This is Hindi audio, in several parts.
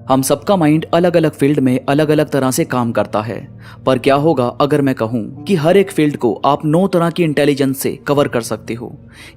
हम सबका माइंड अलग अलग फील्ड में अलग अलग तरह से काम करता है। पर क्या होगा अगर मैं कहूं कि हर एक फील्ड को आप 9 तरह की इंटेलिजेंस से कवर कर सकते हो।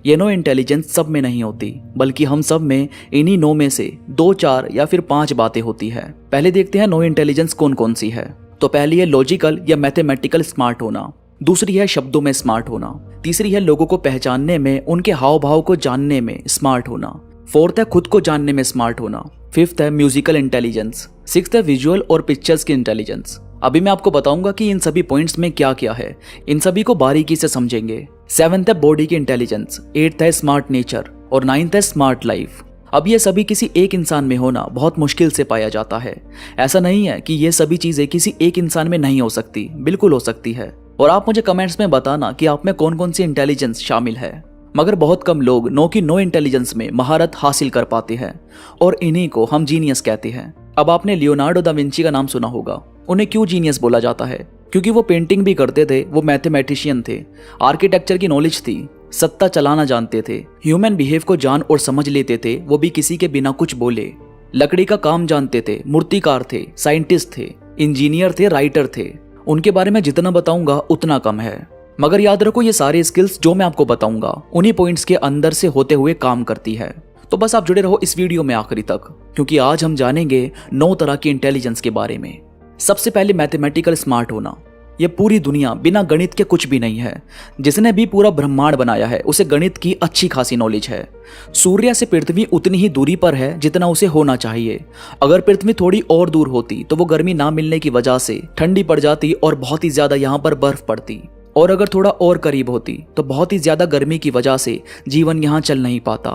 ये 9 इंटेलिजेंस सब में नहीं होती, बल्कि हम सब में इन्हीं 9 में से 2, 4 या फिर 5 बातें होती है। पहले देखते हैं 9 इंटेलिजेंस कौन कौन सी है। तो पहली है लॉजिकल या मैथमेटिकल स्मार्ट होना। दूसरी है शब्दों में स्मार्ट होना। तीसरी है लोगों को पहचानने में, उनके हाव भाव को जानने में स्मार्ट होना। फोर्थ है खुद को जानने में स्मार्ट होना। फिफ्थ है म्यूजिकल इंटेलिजेंस। सिक्स्थ है विजुअल और पिक्चर्स की इंटेलिजेंस। अभी मैं आपको बताऊंगा कि इन सभी पॉइंट्स में क्या क्या है, इन सभी को बारीकी से समझेंगे। सेवेंथ है बॉडी की इंटेलिजेंस। एट्थ है स्मार्ट नेचर और नाइन्थ है स्मार्ट लाइफ। अब ये सभी किसी एक इंसान में होना बहुत मुश्किल से पाया जाता है। ऐसा नहीं है कि ये सभी चीजें किसी एक इंसान में नहीं हो सकती, बिल्कुल हो सकती है। और आप मुझे कमेंट्स में बताना कि आप में कौन कौन सी इंटेलिजेंस शामिल है। मगर बहुत कम लोग 9 की 9 इंटेलिजेंस में महारत हासिल कर पाते हैं और इन्हीं को हम जीनियस कहते हैं। अब आपने लियोनार्डो दा विंची का नाम सुना होगा। उन्हें क्यों जीनियस बोला जाता है? क्योंकि वो पेंटिंग भी करते थे, वो मैथमेटिशियन थे, आर्किटेक्चर की नॉलेज थी, सत्ता चलाना जानते थे, ह्यूमन बिहेव को जान और समझ लेते थे, वो भी किसी के बिना कुछ बोले, लकड़ी का काम जानते थे, मूर्तिकार थे, साइंटिस्ट थे, इंजीनियर थे, राइटर थे। उनके बारे में जितना बताऊंगा उतना कम है। मगर याद रखो ये सारे स्किल्स जो मैं आपको बताऊंगा उन्हीं पॉइंट्स के अंदर से होते हुए काम करती है। तो बस आप जुड़े रहो इस वीडियो में आखिरी तक, क्योंकि आज हम जानेंगे 9 तरह की इंटेलिजेंस के बारे में। सबसे पहले मैथमेटिकल स्मार्ट होना। ये पूरी दुनिया बिना गणित के कुछ भी नहीं है। जिसने भी पूरा ब्रह्मांड बनाया है उसे गणित की अच्छी खासी नॉलेज है। सूर्य से पृथ्वी उतनी ही दूरी पर है जितना उसे होना चाहिए। अगर पृथ्वी थोड़ी और दूर होती तो वो गर्मी ना मिलने की वजह से ठंडी पड़ जाती और बहुत ही ज्यादा यहाँ पर बर्फ पड़ती। और अगर थोड़ा और करीब होती तो बहुत ही ज्यादा गर्मी की वजह से जीवन यहाँ चल नहीं पाता।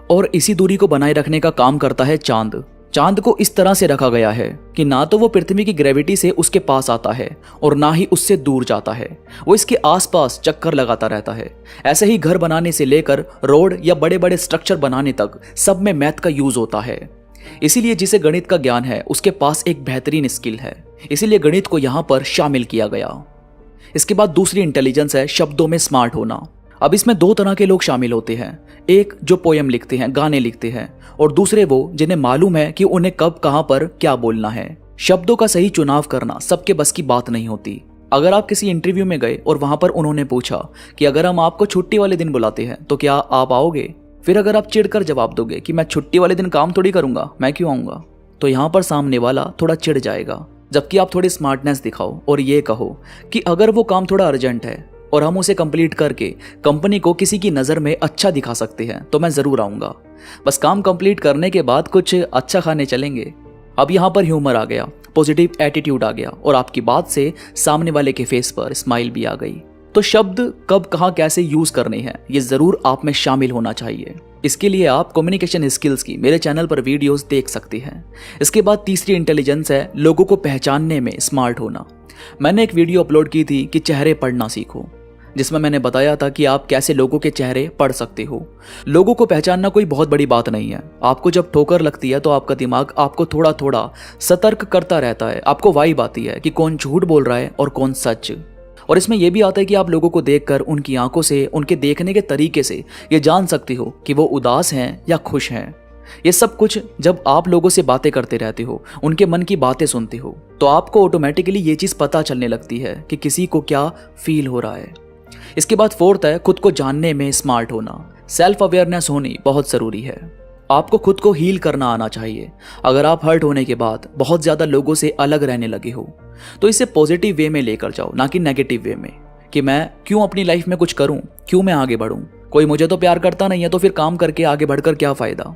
और इसी दूरी को बनाए रखने का काम करता है चांद। चांद को इस तरह से रखा गया है कि ना तो वो पृथ्वी की ग्रेविटी से उसके पास आता है और ना ही उससे दूर जाता है। वो इसके आसपास चक्कर लगाता रहता है। ऐसे ही घर बनाने से लेकर रोड या बड़े बड़े स्ट्रक्चर बनाने तक सब में मैथ का यूज होता है। इसीलिए जिसे गणित का ज्ञान है उसके पास एक बेहतरीन स्किल है। इसीलिए गणित को यहाँ पर शामिल किया गया। इसके बाद दूसरी इंटेलिजेंस है शब्दों में स्मार्ट होना। अब इसमें 2 तरह के लोग शामिल होते हैं। एक जो पोयम लिखते हैं, गाने लिखते हैं, और दूसरे वो जिन्हें मालूम है कि उन्हें कब कहां पर क्या बोलना है। शब्दों का सही चुनाव करना सबके बस की बात नहीं होती। अगर आप किसी इंटरव्यू में गए और वहां पर उन्होंने पूछा कि अगर हम आपको छुट्टी वाले दिन बुलाते हैं तो क्या आप आओगे? फिर अगर आप चिढ़कर जवाब दोगे कि मैं छुट्टी वाले दिन काम थोड़ी करूंगा, मैं क्यों आऊंगा, तो यहाँ पर सामने वाला थोड़ा चिढ़ जाएगा। जबकि आप थोड़ी स्मार्टनेस दिखाओ और ये कहो कि अगर वो काम थोड़ा अर्जेंट है और हम उसे कंप्लीट करके कंपनी को किसी की नज़र में अच्छा दिखा सकते हैं तो मैं ज़रूर आऊँगा। बस काम कंप्लीट करने के बाद कुछ अच्छा खाने चलेंगे। अब यहाँ पर ह्यूमर आ गया, पॉजिटिव एटीट्यूड आ गया और आपकी बात से सामने वाले के फेस पर स्माइल भी आ गई। तो शब्द कब कहाँ कैसे यूज करने हैं ये ज़रूर आप में शामिल होना चाहिए। इसके लिए आप कम्युनिकेशन स्किल्स की मेरे चैनल पर वीडियोस देख सकते हैं। इसके बाद तीसरी इंटेलिजेंस है लोगों को पहचानने में स्मार्ट होना। मैंने एक वीडियो अपलोड की थी कि चेहरे पढ़ना सीखो, जिसमें मैंने बताया था कि आप कैसे लोगों के चेहरे पढ़ सकते हो। लोगों को पहचानना कोई बहुत बड़ी बात नहीं है। आपको जब ठोकर लगती है तो आपका दिमाग आपको थोड़ा थोड़ा सतर्क करता रहता है। आपको वाइब आती है कि कौन झूठ बोल रहा है और कौन सच। और इसमें यह भी आता है कि आप लोगों को देखकर उनकी आंखों से, उनके देखने के तरीके से ये जान सकते हो कि वो उदास हैं या खुश हैं। ये सब कुछ जब आप लोगों से बातें करते रहते हो, उनके मन की बातें सुनते हो, तो आपको ऑटोमेटिकली ये चीज़ पता चलने लगती है कि किसी को क्या फील हो रहा है। इसके बाद फोर्थ है खुद को जानने में स्मार्ट होना। सेल्फ अवेयरनेस होनी बहुत ज़रूरी है। आपको खुद को हील करना आना चाहिए। अगर आप हर्ट होने के बाद बहुत ज़्यादा लोगों से अलग रहने लगे हो तो इसे पॉजिटिव वे में लेकर जाओ, ना कि नेगेटिव वे में कि मैं क्यों अपनी लाइफ में कुछ करूं, क्यों मैं आगे बढ़ूं, कोई मुझे तो प्यार करता नहीं है तो फिर काम करके आगे बढ़कर क्या फ़ायदा।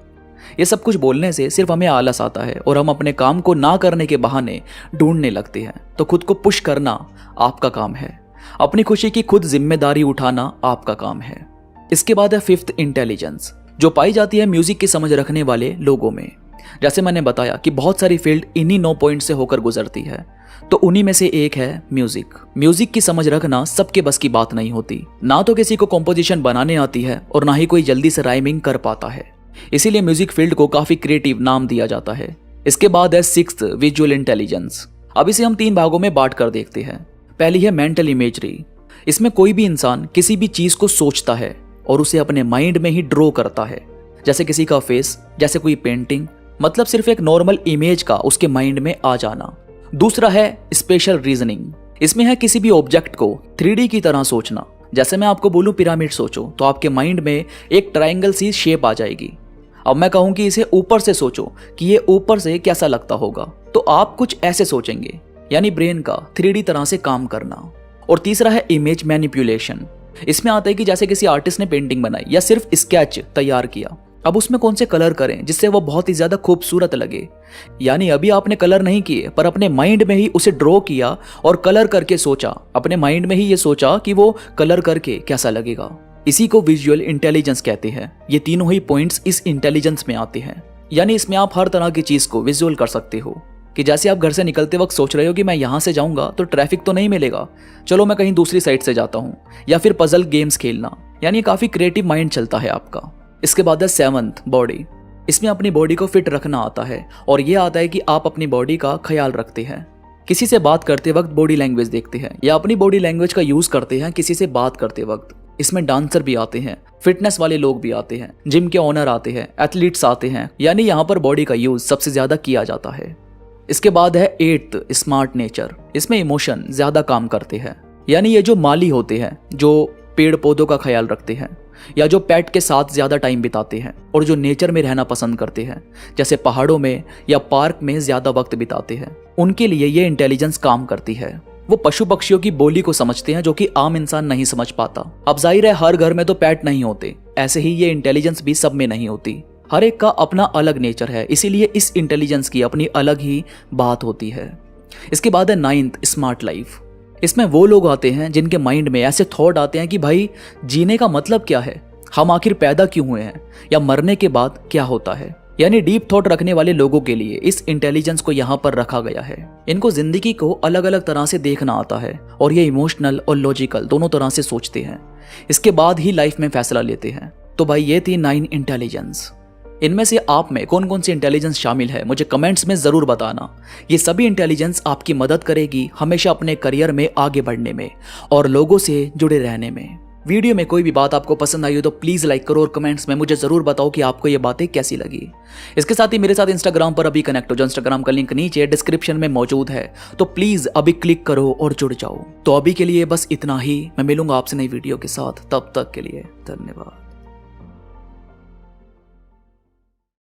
ये सब कुछ बोलने से सिर्फ हमें आलस आता है और हम अपने काम को ना करने के बहाने ढूंढने लगते हैं। तो खुद को पुश करना आपका काम है। अपनी खुशी की खुद जिम्मेदारी उठाना आपका काम है। इसके बाद है फिफ्थ इंटेलिजेंस, जो पाई जाती है म्यूजिक की समझ रखने वाले लोगों में। जैसे मैंने बताया कि बहुत सारी फील्ड इन्हीं 9 पॉइंट से होकर गुजरती है, तो उन्हीं में से एक है म्यूजिक। म्यूजिक की समझ रखना सबके बस की बात नहीं होती। ना तो किसी को कॉम्पोजिशन बनाने आती है और ना ही कोई जल्दी से राइमिंग कर पाता है। इसीलिए म्यूजिक फील्ड को काफी क्रिएटिव नाम दिया जाता है। इसके बाद है सिक्स्थ विजुअल इंटेलिजेंस। अब इसे हम 3 भागों में बांट कर देखते हैं। पहली है मेंटल इमेजरी। इसमें कोई भी इंसान किसी भी चीज को सोचता है और उसे अपने माइंड में ही ड्रॉ करता है, जैसे किसी का फेस, जैसे कोई पेंटिंग, मतलब सिर्फ एक नॉर्मल इमेज का उसके माइंड में आ जाना। दूसरा है स्पेशल रीजनिंग। इसमें है किसी भी ऑब्जेक्ट को 3D की तरह सोचना। जैसे मैं आपको बोलूं पिरामिड सोचो, तो आपके माइंड में एक ट्रायंगल सी शेप आ जाएगी। अब मैं कहूं कि इसे ऊपर से सोचो कि ये ऊपर से कैसा लगता होगा, तो आप कुछ ऐसे सोचेंगे, यानी ब्रेन का 3D तरह से काम करना। और तीसरा है इमेज मैनिपुलेशन। इसमें आता है कि जैसे किसी आर्टिस्ट ने पेंटिंग बनाई या सिर्फ स्केच तैयार किया, अब उसमें कौन से कलर करें जिससे वो बहुत ही ज्यादा खूबसूरत लगे। यानी अभी आपने कलर नहीं किए, पर अपने माइंड में ही उसे ड्रॉ किया और कलर करके सोचा, अपने माइंड में ही ये सोचा कि वो कलर करके कैसा लगेगा। इसी को विजुअल इंटेलिजेंस कहते हैं। ये तीनों ही पॉइंट्स इस इंटेलिजेंस में आते हैं। यानी इसमें आप हर तरह की चीज को विजुअल कर सकते हो, कि जैसे आप घर से निकलते वक्त सोच रहे हो कि मैं यहाँ से जाऊंगा तो ट्रैफिक तो नहीं मिलेगा, चलो मैं कहीं दूसरी साइड से जाता हूँ, या फिर पजल गेम्स खेलना। यानी काफी क्रिएटिव माइंड चलता है आपका। इसके बाद है 7th बॉडी। इसमें अपनी बॉडी को फिट रखना आता है, और ये आता है कि आप अपनी बॉडी का ख्याल रखते हैं। किसी से बात करते वक्त बॉडी लैंग्वेज देखते हैं, या अपनी बॉडी लैंग्वेज का यूज करते हैं किसी से बात करते वक्त। इसमें डांसर भी आते हैं, फिटनेस वाले लोग भी आते हैं, जिम के ओनर आते हैं, एथलीट्स आते हैं। यानी यहाँ पर बॉडी का यूज सबसे ज्यादा किया जाता है। इसके बाद है 8th स्मार्ट नेचर। इसमें इमोशन ज्यादा काम करते हैं। यानी ये जो माली होते हैं, जो पेड़ पौधों का ख्याल रखते हैं, या जो पेट के साथ ज्यादा टाइम बिताते हैं, और जो नेचर में रहना पसंद करते हैं, जैसे पहाड़ों में या पार्क में ज्यादा वक्त बिताते हैं, उनके लिए ये इंटेलिजेंस काम करती है। वो पशु पक्षियों की बोली को समझते हैं जो कि आम इंसान नहीं समझ पाता। अब जाहिर है हर घर में तो पेट नहीं होते, ऐसे ही ये इंटेलिजेंस भी सब में नहीं होती। हर एक का अपना अलग नेचर है, इसीलिए इस इंटेलिजेंस की अपनी अलग ही बात होती है। इसके बाद है 9th स्मार्ट लाइफ। इसमें वो लोग आते हैं जिनके माइंड में ऐसे थॉट आते हैं कि भाई जीने का मतलब क्या है, हम आखिर पैदा क्यों हुए हैं, या मरने के बाद क्या होता है। यानी डीप थॉट रखने वाले लोगों के लिए इस इंटेलिजेंस को यहाँ पर रखा गया है। इनको जिंदगी को अलग अलग तरह से देखना आता है, और ये इमोशनल और लॉजिकल दोनों तरह से सोचते हैं। इसके बाद ही लाइफ में फैसला लेते हैं। तो भाई ये थी 9 इंटेलिजेंस। इनमें से आप में कौन कौन सी इंटेलिजेंस शामिल है मुझे कमेंट्स में जरूर बताना। ये सभी इंटेलिजेंस आपकी मदद करेगी हमेशा अपने करियर में आगे बढ़ने में और लोगों से जुड़े रहने में। वीडियो में कोई भी बात आपको पसंद आई हो तो प्लीज लाइक करो और कमेंट्स में मुझे जरूर बताओ कि आपको ये बातें कैसी लगी। इसके साथ ही मेरे साथ इंस्टाग्राम पर अभी कनेक्ट हो जाओ। इंस्टाग्राम का लिंक नीचे डिस्क्रिप्शन में मौजूद है, तो प्लीज अभी क्लिक करो और जुड़ जाओ। तो अभी के लिए बस इतना ही। मैं मिलूंगा आपसे नई वीडियो के साथ, तब तक के लिए धन्यवाद।